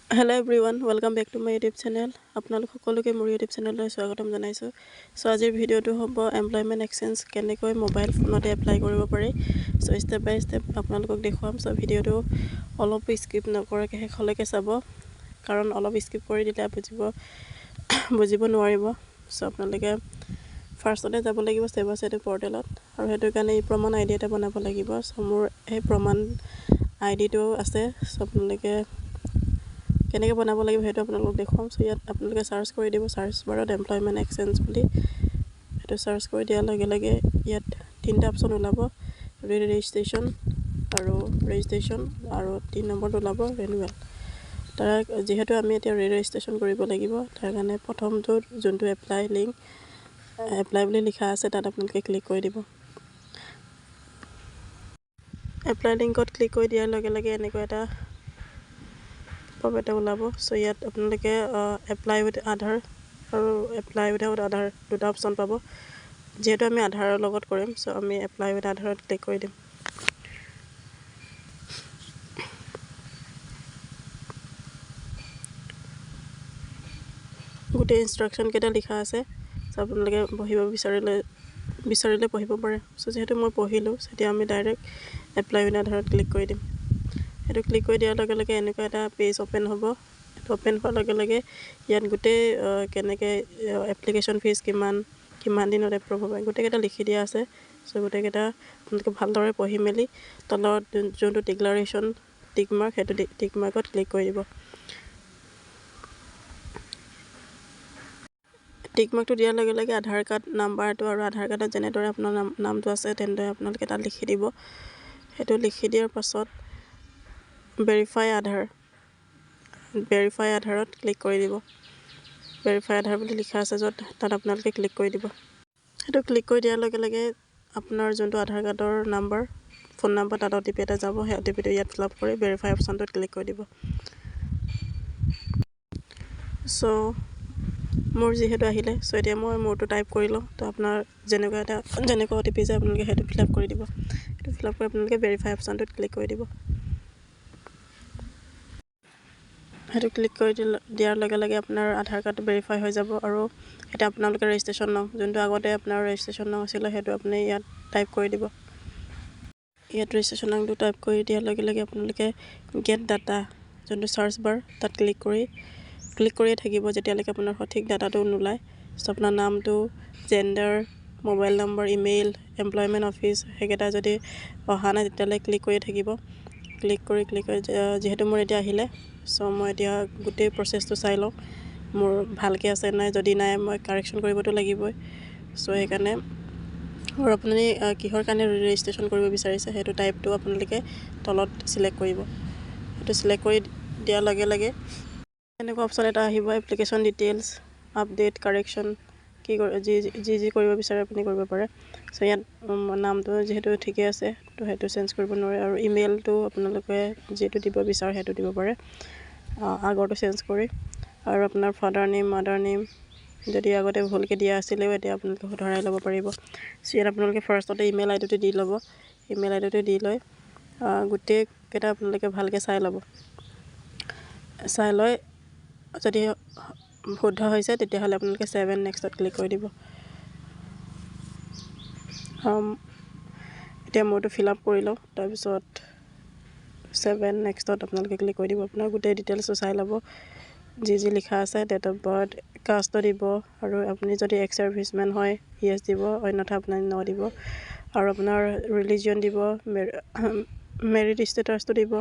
Hello everyone, welcome back to my YouTube channel. আপোনালোক সকলোকে মোৰ YouTube চেনেললৈ স্বাগতম জনাইছো। সো আজিৰ ভিডিওটো হ'ব এমপ্লয়মেন্ট এক্সচেঞ্জ কেনেকৈ মোবাইল ফোনতে এপ্লাই কৰিব পাৰি। সো স্টেপ বাই স্টেপ আপোনালোকক দেখুৱাম। সো ভিডিওটো অলপ স্কিপ নকৰাকৈ শেষলৈকে চাব, কাৰণ অলপ স্কিপ কৰি দিলে বুজিব নোৱাৰিব। সো আপোনালোকে ফাৰ্ষ্টতে যাব লাগিব সেৱাসেতু পৰ্টেলত, আৰু হেতুৰ কাৰণে এই প্ৰমাণ আইডি এটা বনাব লাগিব। সো মোৰ এই প্ৰমাণ আইডিটো আছে। সো আপোনালোকে কেনেকৈ বনাব লাগিব হেতু আপোনালোকক দেখুৱাম। সো ইয়াত আপোনালোকে সাৰ্চ কৰি দিব, সাৰ্চ বাৰত এমপ্লয়মেন্ট এক্সচেঞ্জ বুলি হেতু সাৰ্চ কৰি দিয়াৰ লগে লগে ইয়াত তিনটা অপচন ওলাব, ৰেজিষ্ট্ৰেশ্যন আৰু 3 নম্বৰটো ওলাব ৰিনিউৱেল। তাৰ যেহেতু আমি এতিয়া ৰেজিষ্ট্ৰেশ্যন কৰিব লাগিব, তাৰ কাৰণে প্ৰথমটো যোনটো এপ্লাই বুলি লিখা আছে তাত আপোনালোকে ক্লিক কৰি দিব। এপ্লাই লিংকত ক্লিক কৰি দিয়াৰ লগে লগে এনেকুৱা এটা পপ এটা ওলাব। সো ইয়াত আপোনালোকে এপ্লাই উইথ আধাৰ আৰু এপ্লাই উইথআউট আধাৰ দুটা অপচন পাব। যেহেতু আমি আধাৰৰ লগত কৰিম, সো আমি এপ্লাই উইথ আধাৰত ক্লিক কৰি দিম। গোটেই ইনষ্ট্ৰাকশ্যন কেইটা লিখা আছে। সো আপোনালোকে পঢ়িব বিচাৰিলে পঢ়িব পাৰে। সো যেহেতু মই পঢ়িলোঁ, তেতিয়া আমি ডাইৰেক্ট এপ্লাই উইথ আধাৰত ক্লিক কৰি দিম। সেইটো ক্লিক কৰি দিয়াৰ লগে লগে এনেকুৱা এটা পেজ অপেন হ'ব। অপেন হোৱাৰ লগে লগে ইয়াত গোটেই কেনেকৈ এপ্লিকেশ্যন ফিজ কিমান দিনত এপ্ৰুভ হ'ব গোটেইকেইটা লিখি দিয়া আছে। সো গোটেইকেইটা আপোনালোকে ভালদৰে পঢ়ি মেলি তলত যোনটো ডিক্লাৰেশ্যন টিকমাৰ্ক সেইটো টিকমাৰ্কত ক্লিক কৰি দিব। টিকমাৰ্কটো দিয়াৰ লগে লগে আধাৰ কাৰ্ড নাম্বাৰটো আৰু আধাৰ কাৰ্ডত যেনেদৰে আপোনাৰ নামটো আছে তেনেদৰে আপোনালোকে তাত লিখি দিব। সেইটো লিখি দিয়াৰ পাছত ভেৰিফাই আধাৰত ক্লিক কৰি দিব। ভেৰিফাই আধাৰ বুলি লিখা আছে য'ত, তাত আপোনালোকে ক্লিক কৰি দিব। সেইটো ক্লিক কৰি দিয়াৰ লগে লগে আপোনাৰ যোনটো আধাৰ কাৰ্ডৰ নাম্বাৰ, ফোন নাম্বাৰ, তাত OTP এটা যাব। সেই OTPটো ইয়াত ফিল আপ কৰি ভেৰিফাই অপশ্যনটোত ক্লিক কৰি দিব। সো মোৰ যিহেতু আহিলে, সো এতিয়া মই মোৰটো টাইপ কৰি লওঁ। তো আপোনাৰ যেনেকুৱা OTP যায় আপোনালোকে সেইটো ফিল আপ কৰি দিব। সেইটো ফিল আপ কৰি আপোনালোকে ভেৰিফাই অপশ্যনটোত ক্লিক কৰি দিব। সেইটো ক্লিক কৰি দিয়াৰ লগে লগে আপোনাৰ আধাৰ কাৰ্ডটো ভেৰিফাই হৈ যাব। আৰু এতিয়া আপোনালোকে ৰেজিষ্ট্ৰেশ্যন নং, যোনটো আগতে আপোনাৰ ৰেজিষ্ট্ৰেশ্যন নং আছিলে, সেইটো আপুনি ইয়াত টাইপ কৰি দিব। ইয়াত ৰেজিষ্ট্ৰেশ্যন নংটো টাইপ কৰি দিয়াৰ লগে লগে আপোনালোকে গেট ডাটা যোনটো চাৰ্চ বাৰ তাত ক্লিক কৰিয়ে থাকিব যেতিয়ালৈকে আপোনাৰ সঠিক ডাটাটো নোলায়। সো আপোনাৰ নামটো, gender, mobile number, email, employment office সেইকেইটা যদি অহা নাই তেতিয়ালৈ ক্লিক কৰিয়ে থাকিব। ক্লিক কৰি যিহেতু মোৰ এতিয়া আহিলে, সো মই এতিয়া গোটেই প্ৰচেছটো চাই লওঁ মোৰ ভালকৈ আছে নাই। যদি নাই মই কাৰেকশ্যন কৰিবতো লাগিবই। সো সেইকাৰণে আৰু আপুনি কিহৰ কাৰণে ৰেজিষ্ট্ৰেশ্যন কৰিব বিচাৰিছে সেইটো টাইপটো আপোনালোকে তলত চিলেক্ট কৰিব। সেইটো চিলেক্ট কৰি দিয়াৰ লগে লগে এনেকুৱা অপশ্যন এটা আহিব, এপ্লিকেশ্যন ডিটেইলছ, আপডেট, কাৰেকশ্যন যি কৰিব বিচাৰে আপুনি কৰিব পাৰে। সো ইয়াত নামটো যিহেতু ঠিকে আছে, তো সেইটো চেঞ্জ কৰিব নোৱাৰে। আৰু ইমেইলটো আপোনালোকে যিটো দিব বিচাৰে সেইটো দিব পাৰে, আগৰটো চেঞ্জ কৰি। আৰু আপোনাৰ ফাদাৰ নেম, মাদাৰ নেম যদি আগতে ভুলকৈ দিয়া আছিলেও এতিয়া আপোনালোকে শুধৰাই ল'ব পাৰিব। সো ইয়াত আপোনালোকে ফাৰ্ষ্টতে ইমেইল আইডিটো দি ল'ব। ইমেইল আইডিটো দি লৈ গোটেইকেইটা আপোনালোকে ভালকৈ চাই ল'ব। চাই লৈ যদি শুদ্ধ হৈছে তেতিয়াহ'লে আপোনালোকে 7 নেক্সটত ক্লিক কৰি দিব। এতিয়া মোৰটো ফিল আপ কৰি লওঁ, তাৰপিছত 7 নেক্সটত আপোনালোকে ক্লিক কৰি দিব। আপোনাৰ গোটেই ডিটেইলছটো চাই ল'ব, যি লিখা আছে, ডেট অফ বাৰ্থ, কাষ্টটো দিব। আৰু আপুনি যদি এক্স চাৰ্ভিচমেন হয় ইয়েছ দিব, অন্যথা আপোনাৰ ন দিব। আৰু আপোনাৰ ৰিলিজিয়ন দিব, মেৰিট ষ্টেটাছটো দিব।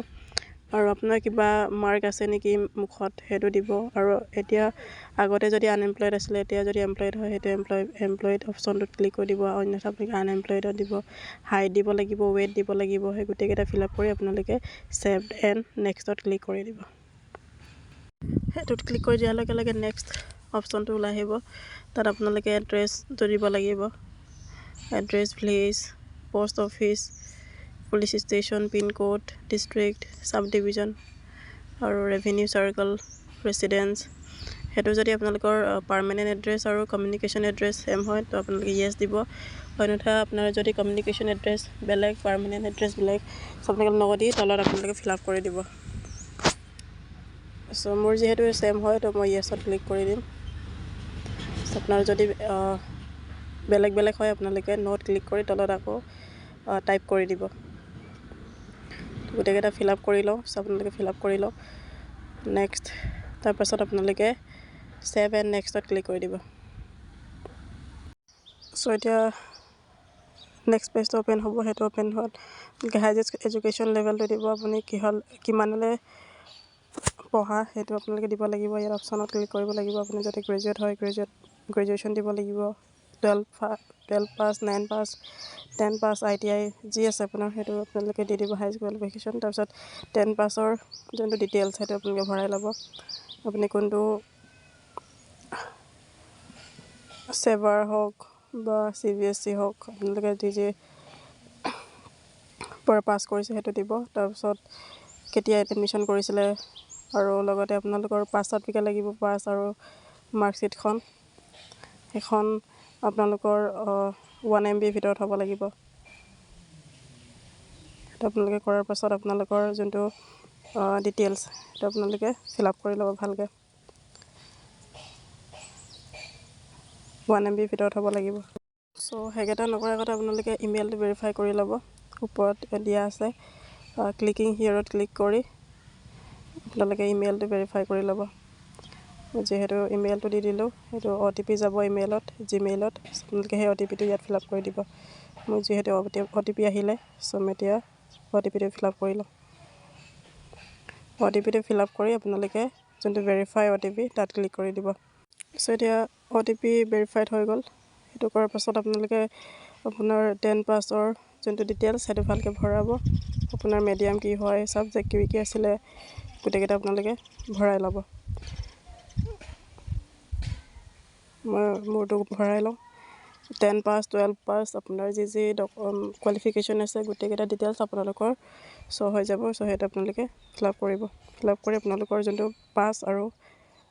আৰু আপোনাৰ কিবা মাৰ্ক আছে নেকি মুখত সেইটো দিব। আৰু এতিয়া আগতে যদি আনএমপ্লয়ড আছিলে, এতিয়া যদি এমপ্লয়ড হয় সেইটো এমপ্লয়ড অপশ্যনটোত ক্লিক কৰি দিব, অন্যথা আপুনি আনএমপ্লয়ডত দিব। হাইট দিব লাগিব, ৱেইট দিব লাগিব। সেই গোটেইকেইটা ফিল আপ কৰি আপোনালোকে ছেভ এণ্ড নেক্সটত ক্লিক কৰি দিব। সেইটোত ক্লিক কৰি দিয়াৰ লগে লগে নেক্সট অপশ্যনটো ওলাই আহিব। তাত আপোনালোকে এড্ৰেছটো দিব লাগিব, address, village, post office, police station, pincode, district, sub division আৰু ৰেভিনিউ চাৰ্কল, ৰেচিডেঞ্চ। সেইটো যদি আপোনালোকৰ পাৰ্মানেণ্ট এড্ৰেছ আৰু কমিউনিকেশ্যন এড্ৰেছ ছেম হয় তো আপোনালোকে ইয়েছ দিব। অন্যথা আপোনাৰ যদি কমিউনিকেশ্যন এড্ৰেছ বেলেগ, পাৰ্মানেণ্ট এড্ৰেছ বেলেগ, আপোনালোকে নগদি তলত আপোনালোকে ফিল আপ কৰি দিব। চ' মোৰ যিহেতু ছেম হয় তো মই য়েছত ক্লিক কৰি দিম। আপোনাৰ যদি বেলেগ বেলেগ হয় আপোনালোকে নোট ক্লিক কৰি তলত আকৌ টাইপ কৰি দিব। গোটেইকেইটা ফিল আপ কৰি লওঁ। চ' আপোনালোকে ফিল আপ কৰি লওঁ। নেক্সট তাৰপাছত আপোনালোকে ছেভ এণ্ড নেক্সটত ক্লিক কৰি দিব। চ' এতিয়া নেক্সট পেজটো অ'পেন হ'ব। সেইটো অ'পেন হোৱাত হাইয়েষ্ট এডুকেশ্যন লেভেলটো দিব। আপুনি কিমানলৈ পঢ়া সেইটো আপোনালোকে দিব লাগিব। ইয়াত অপশ্যনত ক্লিক কৰিব লাগিব। আপুনি যদি গ্ৰেজুৱেট হয় গ্ৰেজুৱেশ্যন দিব লাগিব। 12 পাছ 9 পাছ 10 পাছ ITI যি আছে আপোনাৰ সেইটো আপোনালোকে দি দিব হাইয়েষ্ট কোৱালিফিকেশ্যন। তাৰপিছত 10 পাছৰ যোনটো ডিটেইলছ সেইটো আপোনালোকে ভৰাই ল'ব। আপুনি কোনটো চেবাৰ হওক বা CBSE হওক আপোনালোকে যি পৰা পাছ কৰিছে সেইটো দিব। তাৰপিছত কেতিয়া এডমিশ্যন কৰিছিলে আৰু লগতে আপোনালোকৰ পাছ চাৰ্টিফিকেট লাগিব। পাছ আৰু মাৰ্কশ্বিটখন সেইখন আপোনালোকৰ 1 MB ভিতৰত হ'ব লাগিব। সেইটো আপোনালোকে কৰাৰ পাছত আপোনালোকৰ যোনটো ডিটেইলছ সেইটো আপোনালোকে ফিল আপ কৰি ল'ব ভালকৈ। 1 MB ভিতৰত হ'ব লাগিব। চ' সেইকেইটা নকৰাৰ আগতে আপোনালোকে ইমেইলটো ভেৰিফাই কৰি ল'ব। ওপৰত দিয়া আছে ক্লিকিং হিয়াৰত ক্লিক কৰি আপোনালোকে ইমেইলটো ভেৰিফাই কৰি ল'ব। যিহেতু ইমেইলটো দি দিলোঁ সেইটো OTP যাব ইমেইলত জিমেইলত। আপোনালোকে সেই OTPটো ইয়াত ফিল আপ কৰি দিব। মোৰ যিহেতু OTP আহিলে চ' মই এতিয়া OTPটো ফিল আপ কৰি লওঁ। OTPটো ফিল আপ কৰি আপোনালোকে যোনটো ভেৰিফাই OTP তাত ক্লিক কৰি দিব। চ' এতিয়া OTP ভেৰিফাইড হৈ গ'ল। সেইটো কৰাৰ পাছত আপোনালোকে আপোনাৰ 10 পাছৰ যোনটো ডিটেইলছ সেইটো ভালকৈ ভৰাব। আপোনাৰ মিডিয়াম কি হয় ছাবজেক্ট কি আছিলে গোটেইকেইটা আপোনালোকে ভৰাই ল'ব। মই মোৰটো ভৰাই লওঁ। 10 পাছ 12 পাছ আপোনাৰ যি কোৱালিফিকেশ্যন আছে গোটেইকেইটা ডিটেইলছ আপোনালোকৰ শ্ব' হৈ যাব। চ' সেইটো আপোনালোকে ফিল আপ কৰিব। ফিল আপ কৰি আপোনালোকৰ যোনটো পাছ আৰু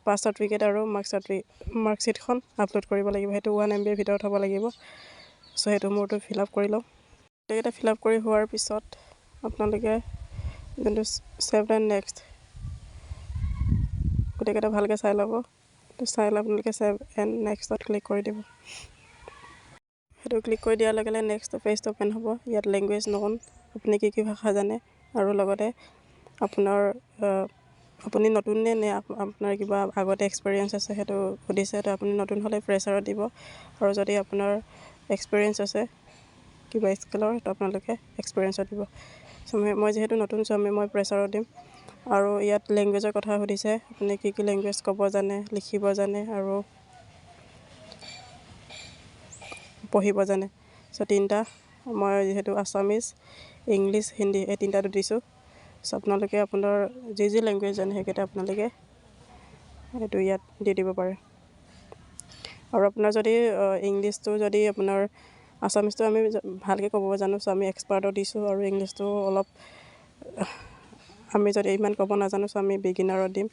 পাছ চাৰ্টিফিকেট আৰু মাৰ্কশ্বিটখন আপলোড কৰিব লাগিব। সেইটো 1 MB ভিতৰত হ'ব লাগিব। চ' সেইটো মোৰটো ফিল আপ কৰি লওঁ। গোটেইকেইটা ফিল আপ কৰি হোৱাৰ পিছত আপোনালোকে যোনটো ছেভ এণ্ড নেক্সট গোটেইকেইটা ভালকৈ চাই ল'ব। চাই লৈ আপোনালোকে ছেভ এণ্ড নেক্সটত ক্লিক কৰি দিব। সেইটো ক্লিক কৰি দিয়াৰ লগে লগে নেক্সট পেজটো অ'পেন হ'ব। ইয়াত লেংগুৱেজ নন আপুনি কি ভাষা জানে আৰু লগতে আপোনাৰ আপুনি নতুন নে আপোনাৰ কিবা আগতে এক্সপেৰিয়েঞ্চ আছে সেইটো সুধিছে। তো আপুনি নতুন হ'লে ফ্ৰেছাৰত দিব আৰু যদি আপোনাৰ এক্সপেৰিয়েঞ্চ আছে কিবা স্কিলৰ তো আপোনালোকে এক্সপেৰিয়েঞ্চত দিব। চ' মই যিহেতু নতুন চ' মই ফ্ৰেছাৰত দিম। আৰু ইয়াত লেংগুৱেজৰ কথা সুধিছে আপুনি কি লেংগুৱেজ ক'ব জানে লিখিব জানে আৰু পঢ়িব জানে। চ' তিনিটা মই যিহেতু আছামিজ ইংলিছ হিন্দী এই তিনিটাটো দিছোঁ। চ' আপোনালোকে আপোনাৰ যি লেংগুৱেজ জানে সেইকেইটা আপোনালোকে সেইটো ইয়াত দি দিব পাৰে। আৰু আপোনাৰ যদি ইংলিছটো যদি আপোনাৰ আছামিজটো আমি ভালকৈ ক'ব জানো চ' আমি এক্সপাৰ্টত দিছোঁ। আৰু ইংলিছটো অলপ আমি যদি ইমান ক'ব নাজানো চ' আমি বিগিনাৰত দিম।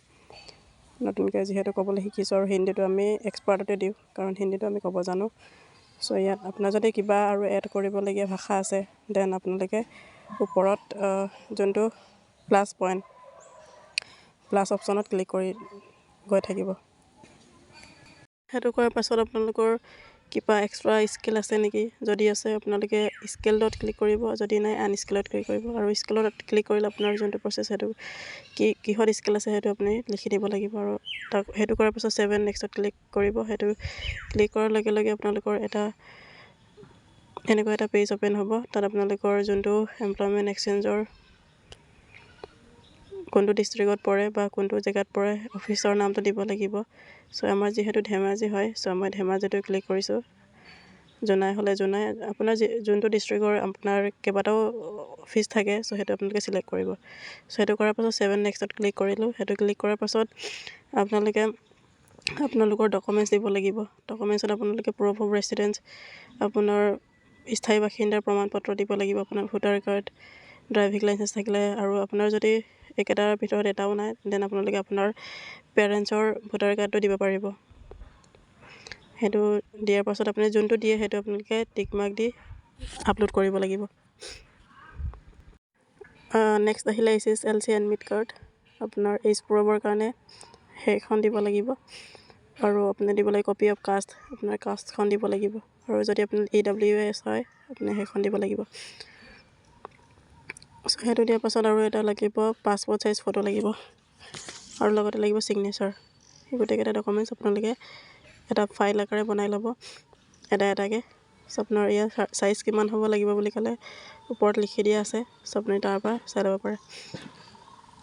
নতুনকৈ যিহেতু ক'বলৈ শিকিছোঁ আৰু হিন্দীটো আমি এক্সপাৰ্টতে দিওঁ কাৰণ হিন্দীটো আমি ক'ব জানো। চ' ইয়াত আপোনাৰ যদি কিবা আৰু এড কৰিবলগীয়া ভাষা আছে দেন আপোনালোকে ওপৰত যোনটো প্লাছ অপশ্যনত ক্লিক কৰি গৈ থাকিব। সেইটো কৰাৰ পাছত আপোনালোকৰ কিবা এক্সট্ৰা স্কিল আছে নেকি যদি আছে আপোনালোকে স্কিলত ক্লিক কৰিব। যদি নাই আনস্কিলত ক্লিক কৰিব। আৰু স্কিলত ক্লিক কৰিলে আপোনাৰ যোনটো প্ৰচেছ সেইটো কিহত স্কিল আছে সেইটো আপুনি লিখি দিব লাগিব। আৰু সেইটো কৰাৰ পাছত ছেভ এণ্ড নেক্সটত ক্লিক কৰিব। সেইটো ক্লিক কৰাৰ লগে লগে আপোনালোকৰ এনেকুৱা এটা পেজ অ'পেন হ'ব। তাত আপোনালোকৰ যোনটো এমপ্লয়মেণ্ট এক্সচেঞ্জৰ কোনটো ডিষ্ট্ৰিক্টত পৰে বা কোনটো জেগাত পৰে অফিচৰ নামটো দিব লাগিব। চ' আমাৰ যিহেতু ধেমাজি হয় চ' মই ধেমাজিটো ক্লিক কৰিছোঁ। জোনাই হ'লে জোনাই আপোনাৰ যোনটো ডিষ্ট্ৰিক্টৰ আপোনাৰ কেইবাটাও অফিচ থাকে চ' সেইটো আপোনালোকে চিলেক্ট কৰিব। চ' সেইটো কৰাৰ পাছত ছেভ এণ্ড নেক্সটত ক্লিক কৰিলোঁ। সেইটো ক্লিক কৰাৰ পাছত আপোনালোকৰ ডকুমেণ্টছ দিব লাগিব। ডকুমেণ্টছত আপোনালোকে প্ৰুফ অফ ৰেচিডেঞ্চ আপোনাৰ স্থায়ী বাসিন্দাৰ প্ৰমাণপত্ৰ দিব লাগিব। আপোনাৰ ভোটাৰ কাৰ্ড ড্ৰাইভিং লাইচেঞ্চ থাকিলে আৰু আপোনাৰ যদি একেটাৰ ভিতৰত এটাও নাই দেন আপোনালোকে আপোনাৰ পেৰেণ্টছৰ ভোটাৰ কাৰ্ডটো দিব পাৰিব। সেইটো দিয়াৰ পাছত আপুনি যোনটো দিয়ে সেইটো আপোনালোকে টিক মাৰ্ক দি আপলোড কৰিব লাগিব। নেক্সট আহিলে SSLC এডমিট কাৰ্ড আপোনাৰ এইজ প্ৰুফৰ কাৰণে সেইখন দিব লাগিব আৰু আপুনি দিব লাগিব কপি অফ কাষ্ট আপোনাৰ কাষ্টখন দিব লাগিব আৰু যদি আপুনি EWS হয় আপুনি সেইখন দিব লাগিব সেইটো দিয়াৰ পাছত আৰু এটা লাগিব পাছপোৰ্ট সাইজ ফটো লাগিব আৰু লগতে লাগিব সিগনেচাৰ এই গোটেইকেইটা ডকুমেণ্টছ আপোনালোকে এটা ফাইল আকাৰে বনাই ল'ব এটাকে আপোনাৰ ইয়াৰ সাইজ কিমান হ'ব লাগিব বুলি ক'লে ওপৰত লিখি দিয়া আছে আপুনি তাৰ পৰা চাই ল'ব পাৰে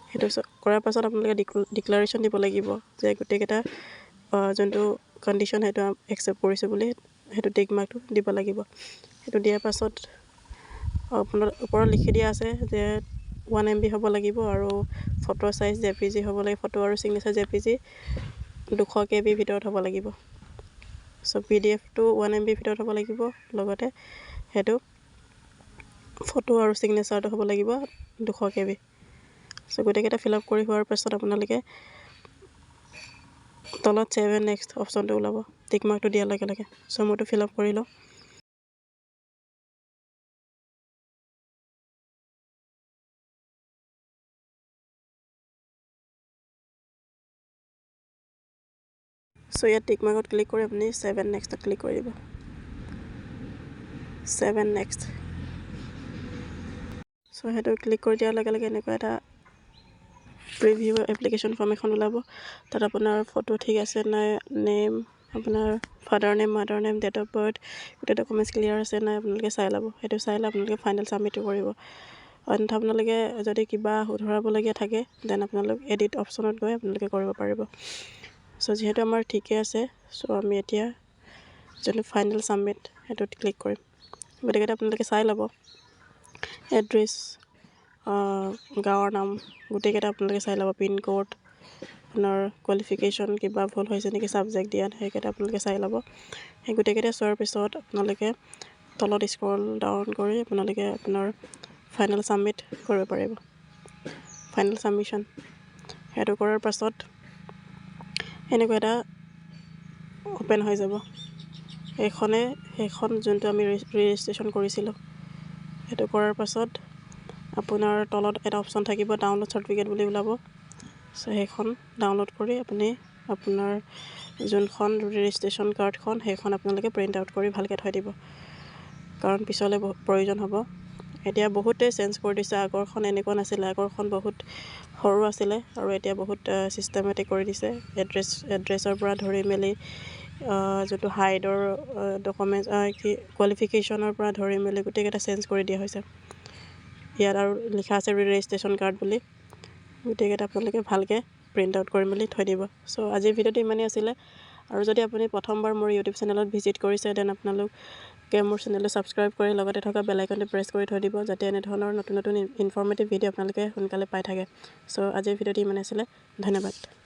সেইটো কৰাৰ পাছত আপোনালোকে ডিক্লাৰেশ্যন দিব লাগিব যে গোটেইকেইটা যোনটো কণ্ডিশ্যন সেইটো একচেপ্ট কৰিছোঁ বুলি সেইটো টিক মাৰ্কটো দিব লাগিব সেইটো দিয়াৰ পাছত আপোনাৰ ওপৰত লিখি দিয়া আছে যে 1 MB হ'ব লাগিব আৰু ফটো সাইজ JPG হ'ব লাগিব ফটো আৰু সিগনেচাৰ JPG 200 KB ভিতৰত হ'ব লাগিব PDF টো 1 MB ভিতৰত হ'ব লাগিব লগতে হেতু ফটো আৰু সিগনেচাৰটো হ'ব লাগিব 200 KB গোটেইকেইটা ফিল আপ কৰি হোৱাৰ পাছত আপোনালোকে তলত 7 নেক্সট অপশ্যনটো ওলাব টিক মাৰ্কটো দিয়াৰ লগে লগে মইটো ফিল আপ কৰি লওঁ ইয়াত টিক মাৰ্কত ক্লিক কৰি আপুনি 7 নেক্সটত ক্লিক কৰি দিব 7 নেক্সট সেইটো ক্লিক কৰি দিয়াৰ লগে লগে এনেকুৱা এটা প্ৰিভিউ এপ্লিকেশ্যন ফৰ্ম এখন ওলাব তাত আপোনাৰ ফটো ঠিক আছে নাই নেম আপোনাৰ father name mother name date of birth গোটেই ডকুমেণ্টছ ক্লিয়াৰ আছে নাই আপোনালোকে চাই ল'ব সেইটো চাই লৈ আপোনালোকে ফাইনেল ছাবমিটটো কৰিব অন্যথা আপোনালোকে যদি কিবা শুধৰাবলগীয়া থাকে দেন আপোনালোক এডিট অপশ্যনত গৈ আপোনালোকে কৰিব পাৰিব যিহেতু আমাৰ ঠিকে আছে আমি এতিয়া যোনটো ফাইনেল ছাবমিট সেইটোত ক্লিক কৰিম গতিকে আপোনালোকে চাই ল'ব এড্ৰেছ গাঁৱৰ নাম গোটেইকেইটা আপোনালোকে চাই ল'ব পিন কোড আপোনাৰ কোৱালিফিকেশ্যন কিবা ভুল হৈছে নেকি ছাবজেক্ট দিয়াত সেইকেইটা আপোনালোকে চাই ল'ব সেই গোটেইকেইটা চোৱাৰ পিছত আপোনালোকে তলত স্ক্ৰল ডাউন কৰি আপোনালোকে আপোনাৰ ফাইনেল ছাবমিট কৰিব পাৰিব ফাইনেল ছাবমিশ্যন সেইটো কৰাৰ পাছত এনেকুৱা এটা ওপেন হৈ যাব সেইখন যোনটো আমি ৰেজিষ্ট্ৰেশ্যন কৰিছিলোঁ সেইটো কৰাৰ পাছত আপোনাৰ তলত এটা অপশ্যন থাকিব ডাউনলোড চাৰ্টিফিকেট বুলি ওলাব সেইখন ডাউনলোড কৰি আপুনি আপোনাৰ যোনখন ৰেজিষ্ট্ৰেশ্যন কাৰ্ডখন সেইখন আপোনালোকে প্ৰিণ্ট আউট কৰি ভালকৈ থৈ দিব কাৰণ পিছলৈ প্ৰয়োজন হ'ব এতিয়া বহুতেই চেঞ্জ কৰি দিছে আগৰখন এনেকুৱা নাছিলে আগৰখন বহুত সৰু আছিলে আৰু এতিয়া বহুত চিষ্টেমেটিক কৰি দিছে এড্ৰেছৰ পৰা ধৰি মেলি যোনটো হাইডৰ ডকুমেণ্টছ কোৱালিফিকেশ্যনৰ পৰা ধৰি মেলি গোটেইকেইটা চেঞ্জ কৰি দিয়া হৈছে ইয়াত আৰু লিখা আছে ৰেজিষ্ট্ৰেশ্যন কাৰ্ড বুলি গোটেইকেইটা আপোনালোকে ভালকৈ প্ৰিণ্ট আউট কৰি মেলি থৈ দিব আজিৰ ভিডিঅ'টো ইমানেই আছিলে আৰু যদি আপুনি প্ৰথমবাৰ মোৰ ইউটিউব চেনেলত ভিজিট কৰিছে দেন আপোনালোকে মোৰ চেনেলটো ছাবস্ক্ৰাইব কৰি লগতে থকা বেল আইকনটো প্ৰেছ কৰি থৈ দিব যাতে এনেধৰণৰ নতুন ইনফৰ্মেটিভ ভিডিঅ' আপোনালোকে সোনকালে পাই থাকে আজিৰ ভিডিঅ'টো ইমানেই আছিলে ধন্যবাদ